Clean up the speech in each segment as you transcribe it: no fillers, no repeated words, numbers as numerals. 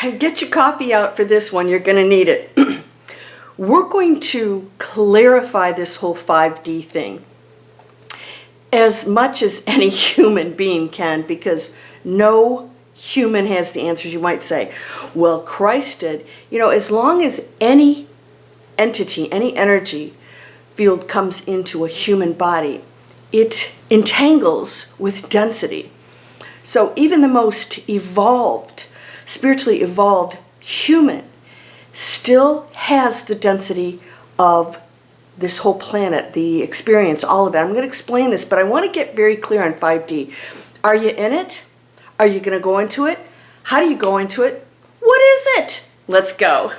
get your coffee out for this one. You're going to need it. We're going to clarify this whole 5D thing as much as any human being can, because no human has the answers. You might say, well, Christ did. You know, as long as any entity, any energy field comes into a human body, it entangles with density. So even the most evolved, spiritually evolved human still has the density of this whole planet, the experience, all of it. I'm going to explain this, but I want to get very clear on 5D. Are you in it? Are you going to go into it? How do you go into it? What is it? Let's go.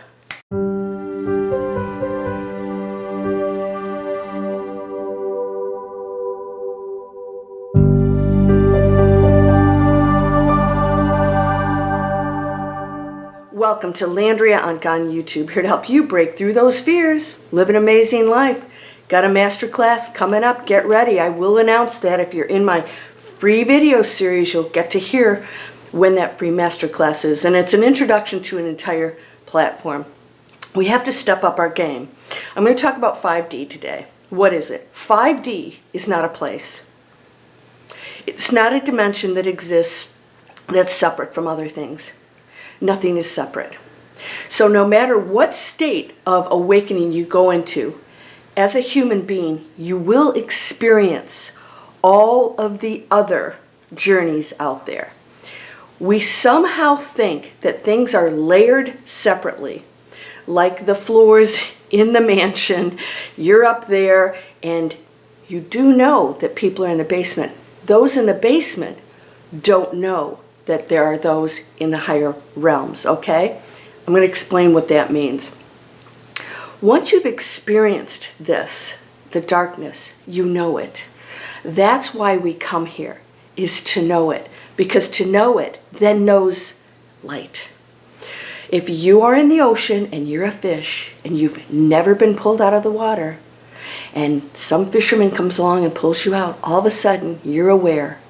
Welcome to Landria Onkka on YouTube, here to help you break through those fears, live an amazing life. Got a masterclass coming up, get ready. I will announce that. If you're in my free video series, you'll get to hear when that free masterclass is. And it's an introduction to an entire platform. We have to step up our game. I'm going to talk about 5D today. What is it? 5D is not a place. It's not a dimension that exists that's separate from other things. Nothing is separate. So no matter what state of awakening you go into, as a human being, you will experience all of the other journeys out there. We somehow think that things are layered separately, like the floors in the mansion. You're up there, and you do know that people are in the basement. Those in the basement don't know that there are those in the higher realms, okay? I'm going to explain what that means. Once you've experienced this, the darkness, you know it. That's why we come here, is to know it. Because to know it then knows light. If you are in the ocean and you're a fish and you've never been pulled out of the water, and some fisherman comes along and pulls you out, all of a sudden you're aware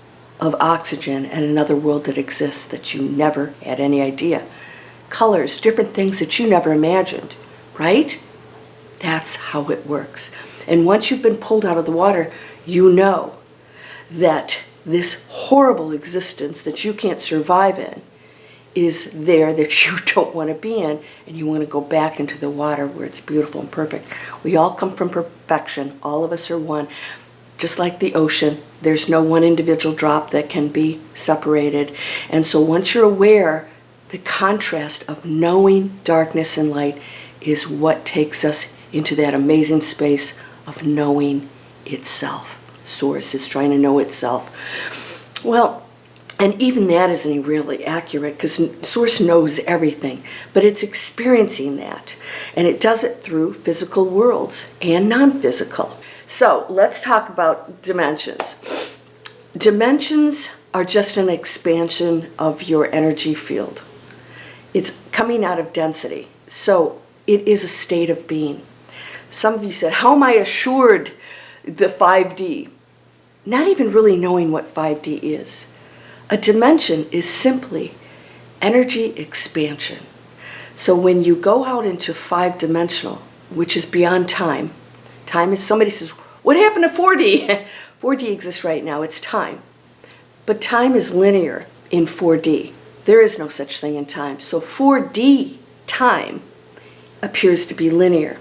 of oxygen and another world that exists that you never had any idea. Colors, different things that you never imagined, right? That's how it works. And once you've been pulled out of the water, you know that this horrible existence that you can't survive in is there, that you don't want to be in, and you want to go back into the water where it's beautiful and perfect. We all come from perfection. All of us are one. Just like the ocean, there's no one individual drop that can be separated. And so once you're aware, the contrast of knowing darkness and light is what takes us into that amazing space of knowing itself. Source is trying to know itself. Well, and even that isn't really accurate, because Source knows everything, but it's experiencing that. And it does it through physical worlds and non-physical. So let's talk about dimensions. Dimensions are just an expansion of your energy field. It's coming out of density. So it is a state of being. Some of you said, how am I assured the 5D? Not even really knowing what 5D is. A dimension is simply energy expansion. So when you go out into 5-dimensional, which is beyond time, time is, somebody says, what happened to 4D? 4D exists right now, it's time. But time is linear in 4D. There is no such thing in time. So 4D time appears to be linear.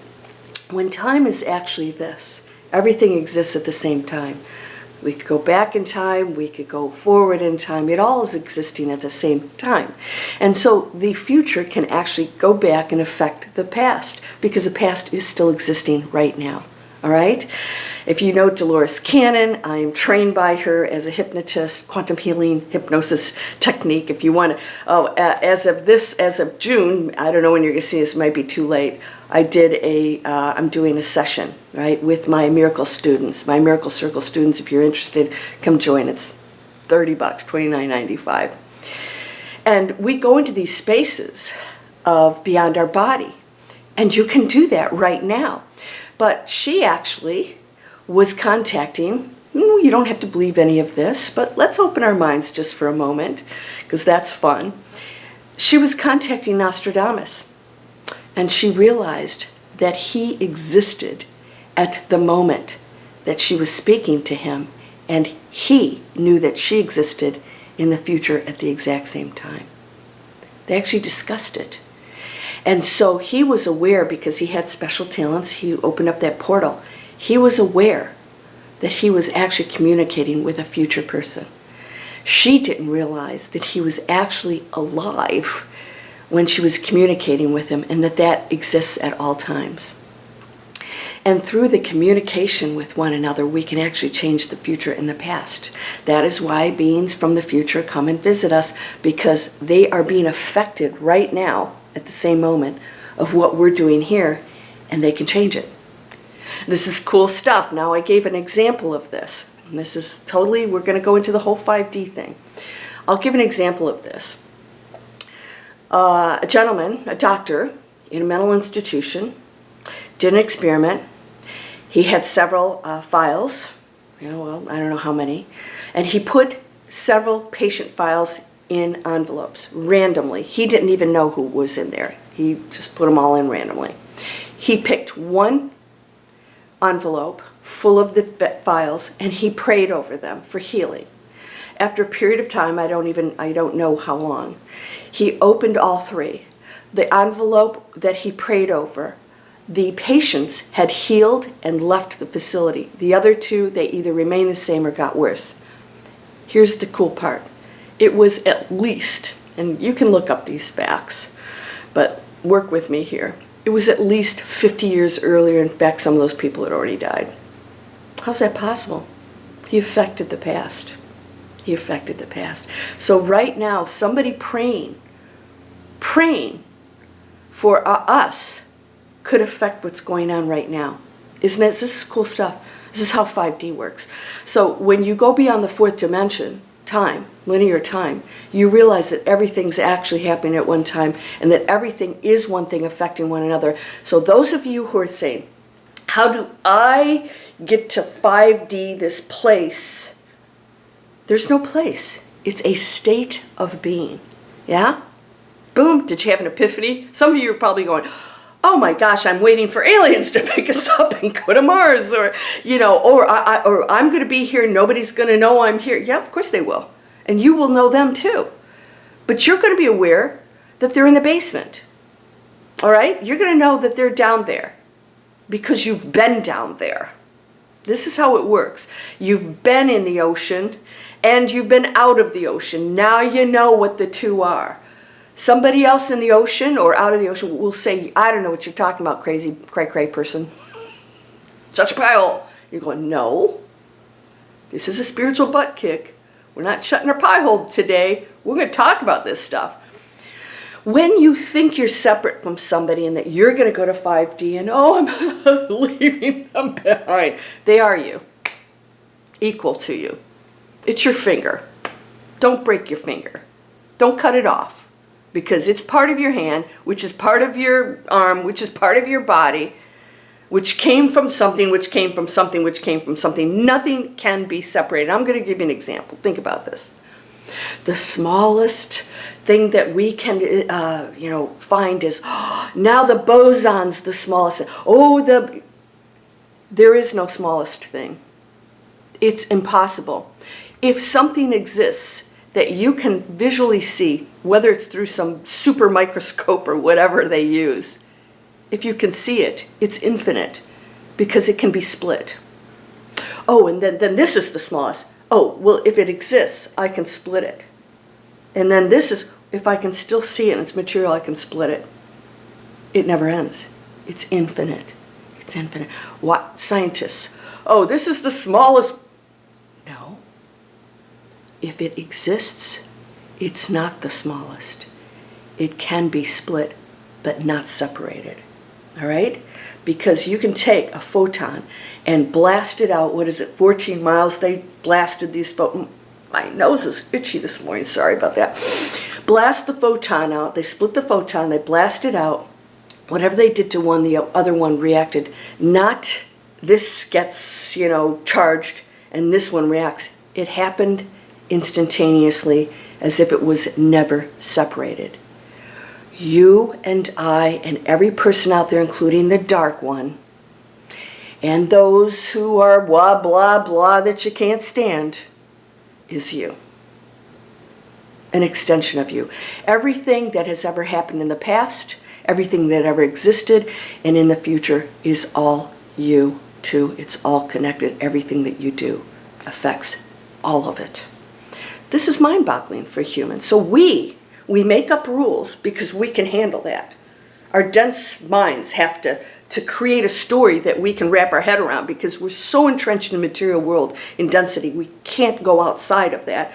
When time is actually this, everything exists at the same time. We could go back in time, we could go forward in time. It all is existing at the same time. And so the future can actually go back and affect the past, because the past is still existing right now. All right? If you know Dolores Cannon, I'm trained by her as a hypnotist, quantum healing hypnosis technique. If you want to, as of June, I don't know when you're going to see this, it might be too late. I'm doing a session, right, with my Miracle students, my Miracle Circle students. If you're interested, come join. It's $30, $29.95. And we go into these spaces of beyond our body. And you can do that right now. But she actually was contacting, you don't have to believe any of this, but let's open our minds just for a moment, because that's fun. she was contacting Nostradamus, and she realized that he existed at the moment that she was speaking to him, and he knew that she existed in the future at the exact same time. They actually discussed it. And so he was aware, because he had special talents, he opened up that portal. He was aware that he was actually communicating with a future person. She didn't realize that he was actually alive when she was communicating with him, and that that exists at all times. And through the communication with one another, we can actually change the future and the past. That is why beings from the future come and visit us, because they are being affected right now at the same moment of what we're doing here, and they can change it. This is cool stuff. Now, I gave an example of this. And this is totally, we're going to go into the whole 5D thing. I'll give an example of this. A gentleman, a doctor in a mental institution, did an experiment. He had several files, well, I don't know how many, and he put several patient files in envelopes randomly. He didn't even know who was in there. He just put them all in randomly. He picked one envelope full of the files, and he prayed over them for healing. After a period of time, I don't know how long, he opened all three. The envelope that he prayed over, the patients had healed and left the facility. The other two, they either remained the same or got worse. Here's the cool part. It was at least, and you can look up these facts, but work with me here. It was at least 50 years earlier. In fact, some of those people had already died. How's that possible? He affected the past. He affected the past. So right now, somebody praying for us could affect what's going on right now. Isn't it? This is cool stuff. This is how 5D works. So when you go beyond the fourth dimension, time, linear time, you realize that everything's actually happening at one time, and that everything is one thing affecting one another. So those of you who are saying, how do I get to 5D, this place? There's no place. It's a state of being. Yeah? Boom. Did you have an epiphany? Some of you are probably going, oh my gosh, I'm waiting for aliens to pick us up and go to Mars, or I'm going to be here, nobody's going to know I'm here. Yeah, of course they will. And you will know them too. But you're going to be aware that they're in the basement. All right? You're going to know that they're down there because you've been down there. This is how it works. You've been in the ocean and you've been out of the ocean. Now you know what the two are. Somebody else in the ocean or out of the ocean will say, I don't know what you're talking about, crazy cray-cray person. Shut your pie hole. You're going, no. This is a spiritual butt kick. We're not shutting our pie hole today. We're going to talk about this stuff. When you think you're separate from somebody and that you're going to go to 5D and, oh, I'm leaving them behind. They are you. Equal to you. It's your finger. Don't break your finger. Don't cut it off. Because it's part of your hand, which is part of your arm, which is part of your body, which came from something, which came from something, which came from something. Nothing can be separated. I'm going to give you an example. Think about this. The smallest thing that we can, find is, now the boson's the smallest. There is no smallest thing. It's impossible. If something exists that you can visually see, whether it's through some super microscope or whatever they use, if you can see it, it's infinite because it can be split. Oh, and then this is the smallest. Oh, well, if it exists, I can split it. And then this is, if I can still see it in its material, I can split it. It never ends. It's infinite. It's infinite. What? Scientists. Oh, this is the smallest. No. If it exists, it's not the smallest. It can be split, but not separated. All right? Because you can take a photon and blast it out. What is it, 14 miles? They blasted these photons. My nose is itchy this morning. Sorry about that. Blast the photon out. They split the photon. They blast it out. Whatever they did to one, the other one reacted. Not this gets, charged and this one reacts. It happened instantaneously, as if it was never separated. You and I and every person out there, including the dark one, and those who are blah, blah, blah that you can't stand, is you. An extension of you. Everything that has ever happened in the past, everything that ever existed, and in the future is all you too. It's all connected. Everything that you do affects all of it. This is mind-boggling for humans. So we make up rules because we can handle that. Our dense minds have to create a story that we can wrap our head around because we're so entrenched in the material world in density. We can't go outside of that.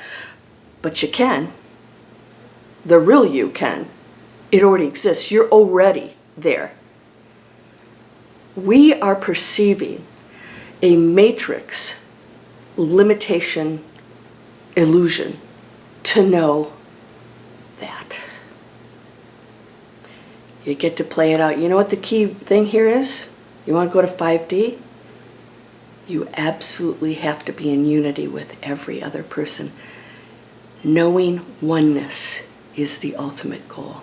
But you can. The real you can. It already exists. You're already there. We are perceiving a matrix limitation illusion to know that. You get to play it out. You know what the key thing here is? You want to go to 5D? You absolutely have to be in unity with every other person. Knowing oneness is the ultimate goal.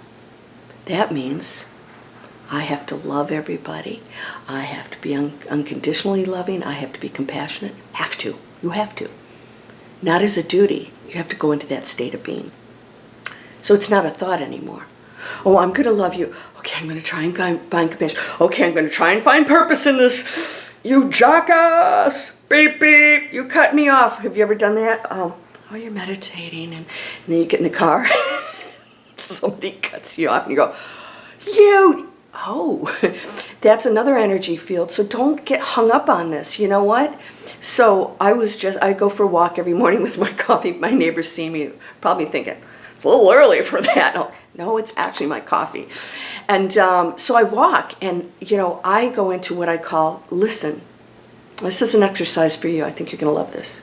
That means I have to love everybody. I have to be unconditionally loving. I have to be compassionate. Have to. You have to. Not as a duty. You have to go into that state of being. So it's not a thought anymore. Oh, I'm going to love you. Okay, I'm going to try and find compassion. Okay, I'm going to try and find purpose in this. You jackass. Beep, beep. You cut me off. Have you ever done that? Oh, you're meditating. And then you get in the car. Somebody cuts you off and you go, that's another energy field. So don't get hung up on this. You know what? So I go for a walk every morning with my coffee. My neighbors see me probably thinking, it's a little early for that. No, it's actually my coffee. And so I walk and, I go into what I call listen. This is an exercise for you. I think you're going to love this.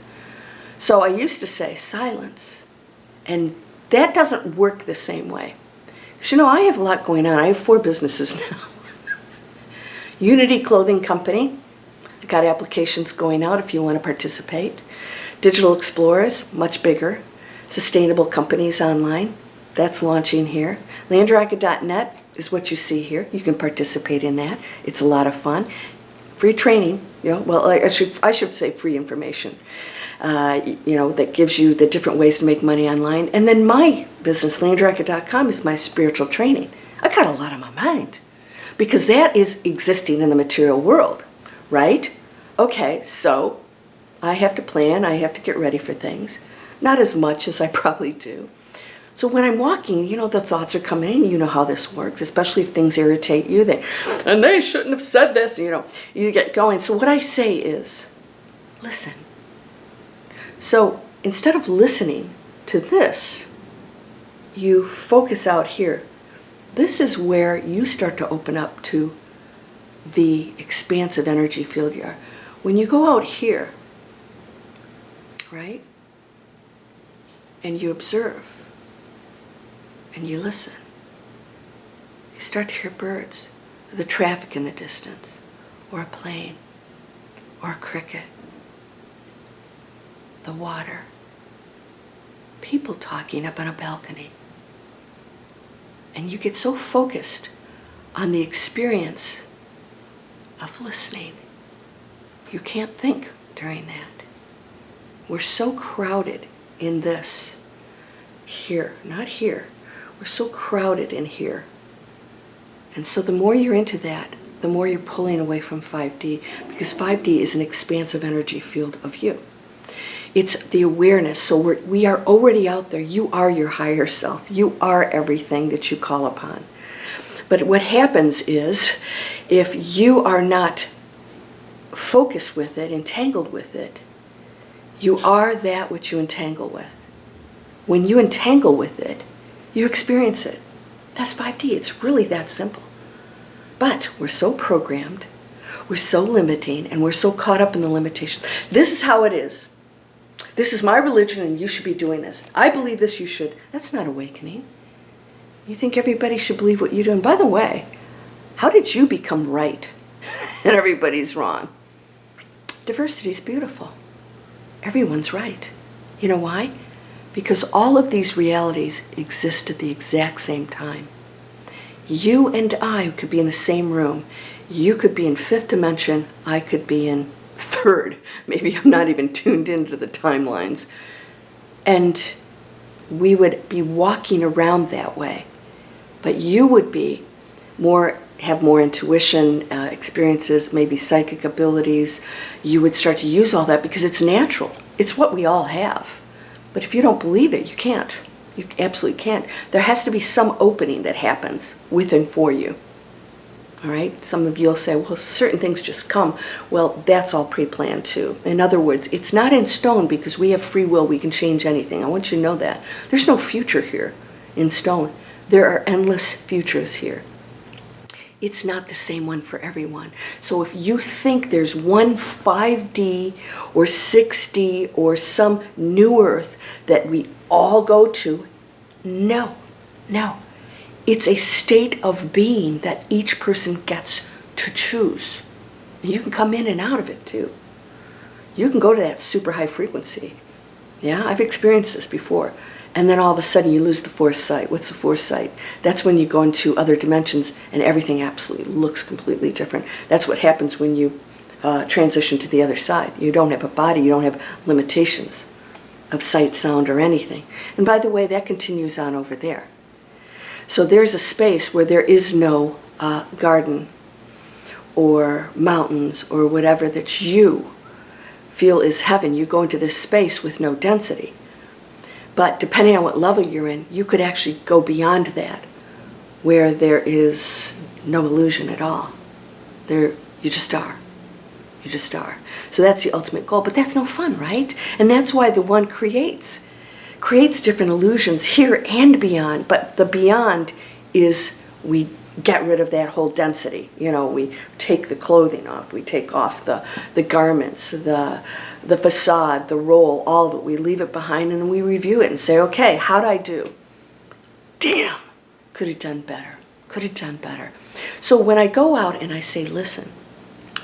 So I used to say silence. And that doesn't work the same way. Because, I have a lot going on. I have 4 businesses now. Unity Clothing Company. I got applications going out if you want to participate. Digital Explorers, much bigger. Sustainable Companies Online. That's launching here. Landria.net is what you see here. You can participate in that. It's a lot of fun. Free training. I should say free information. That gives you the different ways to make money online. And then my business, Landria.com, is my spiritual training. I got a lot on my mind because that is existing in the material world, right? Okay, so I have to plan. I have to get ready for things. Not as much as I probably do. So when I'm walking, the thoughts are coming in. You know how this works, especially if things irritate you. And they shouldn't have said this, you get going. So what I say is, listen. So instead of listening to this, you focus out here. This is where you start to open up to the expansive energy field you are. When you go out here, right, and you observe, and you listen, you start to hear birds, or the traffic in the distance, or a plane, or a cricket, the water, people talking up on a balcony. And you get so focused on the experience of listening, you can't think during that. We're so crowded in this, here, not here. We're so crowded in here. And so the more you're into that, the more you're pulling away from 5D, because 5D is an expansive energy field of you. It's the awareness. So we are already out there. You are your higher self. You are everything that you call upon. But what happens is, if you are not focused with it, entangled with it, you are that which you entangle with. When you entangle with it, you experience it. That's 5D. It's really that simple. But we're so programmed, we're so limiting, and we're so caught up in the limitations. This is how it is. This is my religion and you should be doing this. I believe this, you should. That's not awakening. You think everybody should believe what you do. And by the way, how did you become right and everybody's wrong? Diversity is beautiful. Everyone's right. You know why? Because all of these realities exist at the exact same time. You and I could be in the same room. You could be in fifth dimension. I could be in third. Maybe I'm not even tuned into the timelines. And we would be walking around that way. But you would be have more intuition, experiences, maybe psychic abilities. You would start to use all that because it's natural. It's what we all have. But if you don't believe it, you can't. You absolutely can't. There has to be some opening that happens within for you. All right? Some of you will say, well, certain things just come. Well, that's all pre-planned too. In other words, it's not in stone because we have free will. We can change anything. I want you to know that. There's no future here in stone. There are endless futures here. It's not the same one for everyone. So if you think there's one 5D or 6D or some new earth that we all go to, no. It's a state of being that each person gets to choose. You can come in and out of it too. You can go to that super high frequency. Yeah, I've experienced this before. And then all of a sudden you lose the fourth sight. What's the fourth sight? That's when you go into other dimensions and everything absolutely looks completely different. That's what happens when you transition to the other side. You don't have a body, you don't have limitations of sight, sound, or anything. And by the way, that continues on over there. So there's a space where there is no garden or mountains or whatever that you feel is heaven. You go into this space with no density. But depending on what level you're in, you could actually go beyond that, where there is no illusion at all. You just are. You just are. So that's the ultimate goal. But that's no fun, right? And that's why the one creates different illusions here and beyond. But the beyond is we get rid of that whole density. You know, we take the clothing off, we take off the garments, the facade, the role, all of it. We leave it behind and we review it and say, okay, how'd I do? Damn, could have done better, could have done better. So when I go out and I say, listen,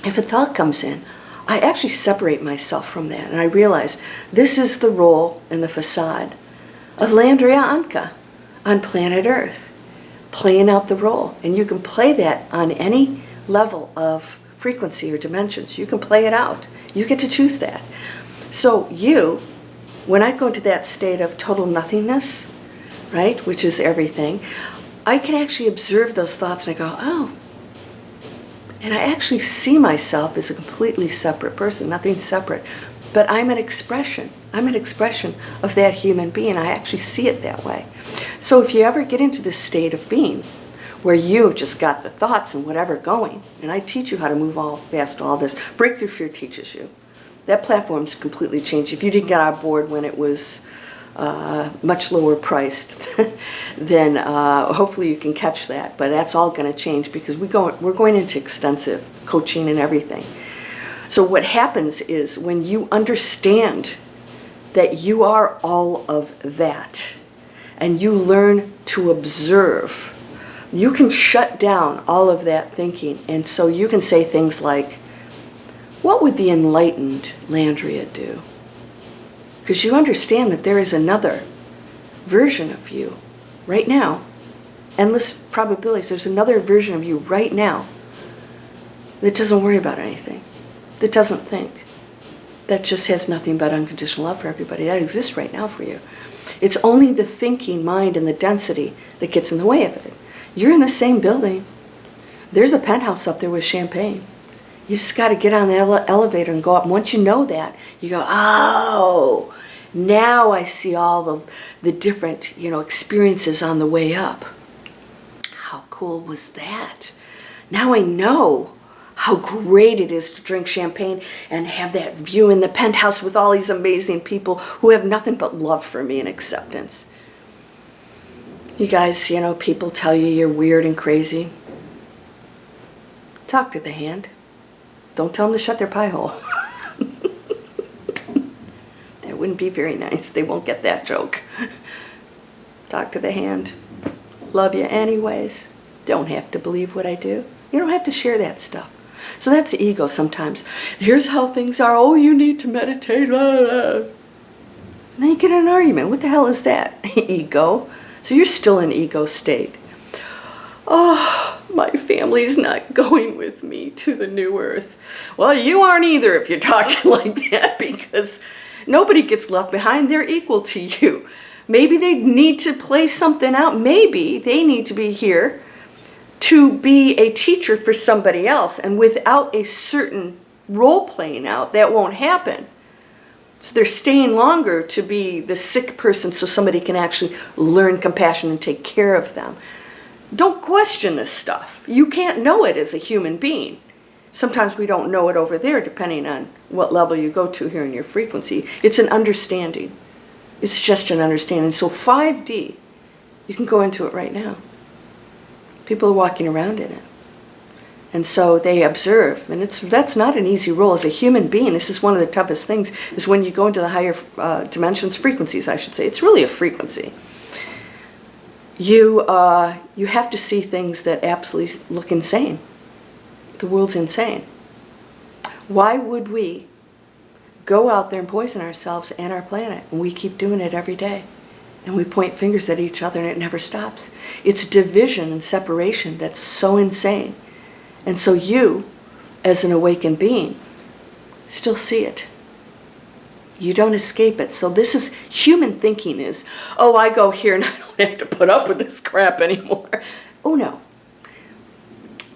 if a thought comes in, I actually separate myself from that and I realize this is the role and the facade of Landria Onkka on planet Earth, playing out the role. And you can play that on any level of frequency or dimensions. You can play it out. You get to choose that. So when I go into that state of total nothingness, right, which is everything, I can actually observe those thoughts and I go, oh. And I actually see myself as a completely separate person, nothing separate. But I'm an expression. I'm an expression of that human being. I actually see it that way. So if you ever get into this state of being where you just got the thoughts and whatever going, and I teach you how to move past all this. Breakthrough Fear teaches you. That platform's completely changed. If you didn't get on board when it was much lower priced, then hopefully you can catch that. But that's all going to change because we're going into extensive coaching and everything. So what happens is when you understand that you are all of that and you learn to observe, you can shut down all of that thinking. And so you can say things like, what would the enlightened Landria do? Because you understand that there is another version of you right now. Endless probabilities. There's another version of you right now that doesn't worry about anything, that doesn't think, that just has nothing but unconditional love for everybody. That exists right now for you. It's only the thinking mind and the density that gets in the way of it. You're in the same building. There's a penthouse up there with champagne. You just got to get on the elevator and go up. And once you know that, you go, oh, now I see all of the different, experiences on the way up. How cool was that? Now I know how great it is to drink champagne and have that view in the penthouse with all these amazing people who have nothing but love for me and acceptance. You guys, people tell you you're weird and crazy. Talk to the hand. Don't tell them to shut their pie hole. That wouldn't be very nice. They won't get that joke. Talk to the hand. Love you anyways. Don't have to believe what I do. You don't have to share that stuff. So that's the ego sometimes. Here's how things are. Oh, you need to meditate. Blah, blah. And then you get in an argument. What the hell is that? Ego. So you're still in ego state. Oh, family's not going with me to the new earth. Well, you aren't either if you're talking like that, because nobody gets left behind. They're equal to you. Maybe they need to play something out. Maybe they need to be here to be a teacher for somebody else. And without a certain role playing out, that won't happen. So they're staying longer to be the sick person so somebody can actually learn compassion and take care of them. Don't question this stuff. You can't know it as a human being. Sometimes we don't know it over there, depending on what level you go to here in your frequency. It's an understanding. It's just an understanding. So 5D, you can go into it right now. People are walking around in it. And so they observe, and that's not an easy role as a human being. This is one of the toughest things, is when you go into the higher dimensions, frequencies, I should say. It's really a frequency. You have to see things that absolutely look insane. The world's insane. Why would we go out there and poison ourselves and our planet? And we keep doing it every day. And we point fingers at each other and it never stops. It's division and separation that's so insane. And so you, as an awakened being, still see it. You don't escape it. So this is, human thinking is, oh, I go here and I don't have to put up with this crap anymore. Oh no.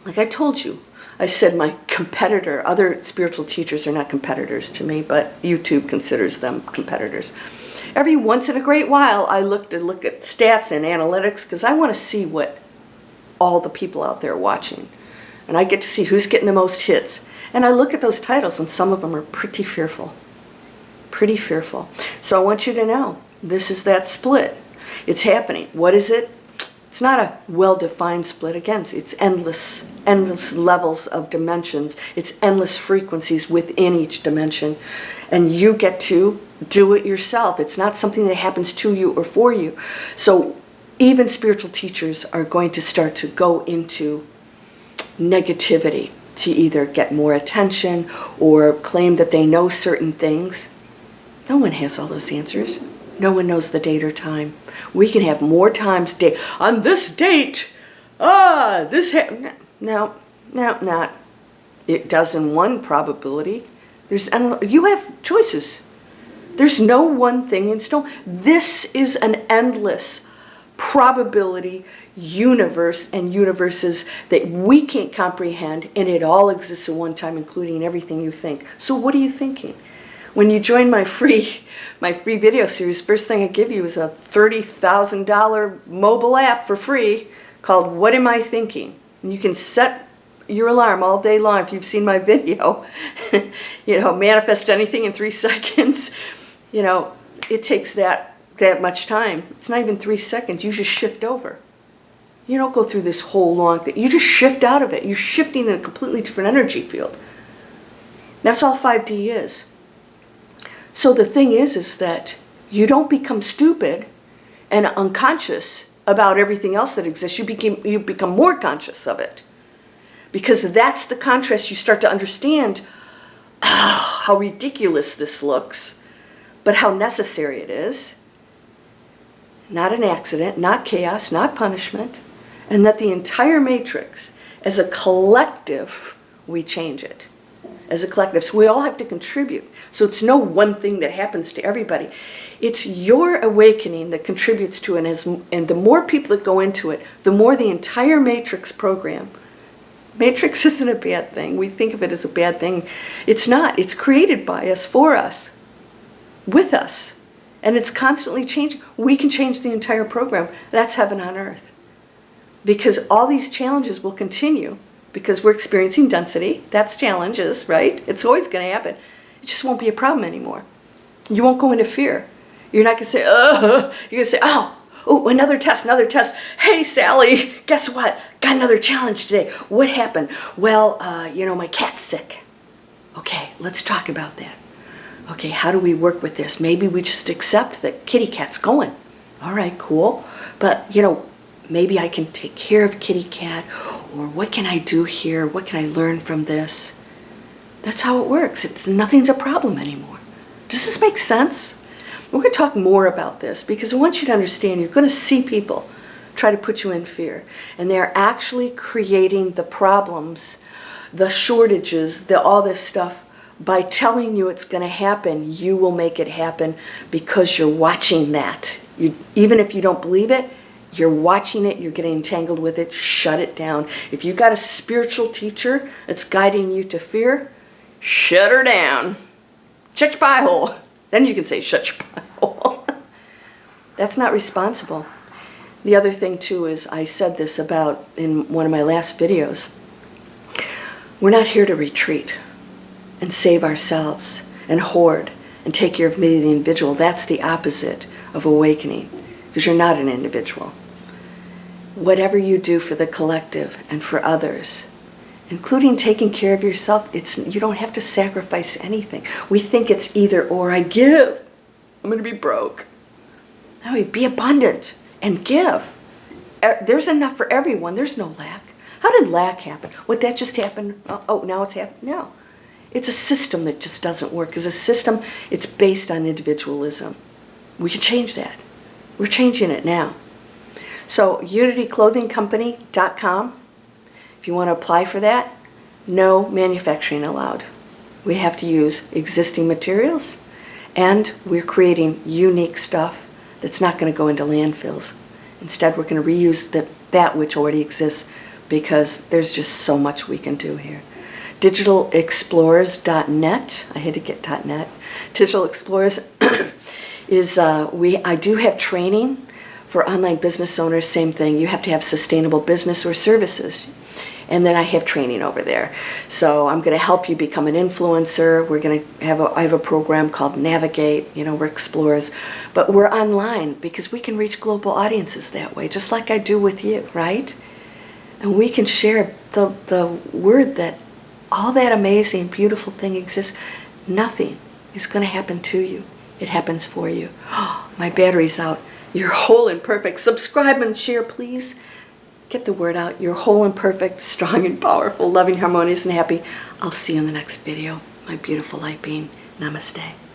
Like I told you, I said my competitor, other spiritual teachers are not competitors to me, but YouTube considers them competitors. Every once in a great while, I look at stats and analytics because I want to see what all the people out there are watching. And I get to see who's getting the most hits. And I look at those titles, and some of them are pretty fearful. Pretty fearful. So I want you to know, this is that split. It's happening. What is it? It's not a well-defined split. Again, it's endless levels of dimensions. It's endless frequencies within each dimension. And you get to do it yourself. It's not something that happens to you or for you. So even spiritual teachers are going to start to go into negativity to either get more attention or claim that they know certain things. No one has all those answers. No one knows the date or time. We can have more times on this date. No, not. It does in one probability. You have choices. There's no one thing in stone. This is an endless probability universe and universes that we can't comprehend, and it all exists at one time, including everything you think. So what are you thinking? When you join my free video series, first thing I give you is a $30,000 mobile app for free called What Am I Thinking? And you can set your alarm all day long if you've seen my video. Manifest anything in 3 seconds. It takes that much time. It's not even 3 seconds. You just shift over. You don't go through this whole long thing. You just shift out of it. You're shifting in a completely different energy field. That's all 5D is. So the thing is that you don't become stupid and unconscious about everything else that exists. You become more conscious of it. Because that's the contrast. You start to understand how ridiculous this looks, but how necessary it is. Not an accident, not chaos, not punishment. And that the entire matrix, as a collective, we change it. As a collective. So we all have to contribute. So it's no one thing that happens to everybody. It's your awakening that contributes to it. And the more people that go into it, the more the entire matrix program. Matrix isn't a bad thing. We think of it as a bad thing. It's not. It's created by us, for us, with us. And it's constantly changing. We can change the entire program. That's heaven on earth. Because all these challenges will continue. Because we're experiencing density. That's challenges, right? It's always going to happen. It just won't be a problem anymore. You won't go into fear. You're not going to say, oh. You're going to say, oh, another test. Hey, Sally, guess what? Got another challenge today. What happened? Well, my cat's sick. Okay, let's talk about that. Okay, how do we work with this? Maybe we just accept that kitty cat's going. All right, cool. But, maybe I can take care of kitty cat, or what can I do here? What can I learn from this? That's how it works. Nothing's a problem anymore. Does this make sense? We're going to talk more about this because I want you to understand you're going to see people try to put you in fear. And they're actually creating the problems, the shortages, all this stuff. By telling you it's going to happen, you will make it happen because you're watching that. Even if you don't believe it, you're watching it, you're getting entangled with it, shut it down. If you got a spiritual teacher that's guiding you to fear, shut her down. Shut your pie hole. Then you can say, shut your pie hole. That's not responsible. The other thing too is, I said this about in one of my last videos, we're not here to retreat and save ourselves and hoard and take care of me, the individual. That's the opposite of awakening, because you're not an individual. Whatever you do for the collective and for others, including taking care of yourself, you don't have to sacrifice anything. We think it's either or. I give, I'm going to be broke. No, be abundant and give. There's enough for everyone. There's no lack. How did lack happen? Would that just happen? Oh, now it's happened? No. It's a system that just doesn't work. As a system, it's based on individualism. We can change that. We're changing it now. So unityclothingcompany.com, if you want to apply for that, no manufacturing allowed. We have to use existing materials, and we're creating unique stuff that's not going to go into landfills. Instead, we're going to reuse that which already exists, because there's just so much we can do here. DigitalExplorers.net, I had to get .net. Digital Explorers is, I do have training for online business owners, same thing. You have to have sustainable business or services. And then I have training over there. So I'm going to help you become an influencer. We're going to I have a program called Navigate, we're explorers. But we're online because we can reach global audiences that way, just like I do with you, right? And we can share the word that all that amazing, beautiful thing exists. Nothing is going to happen to you. It happens for you. Oh, my battery's out. You're whole and perfect. Subscribe and share, please. Get the word out. You're whole and perfect, strong and powerful, loving, harmonious, and happy. I'll see you in the next video. My beautiful light being. Namaste.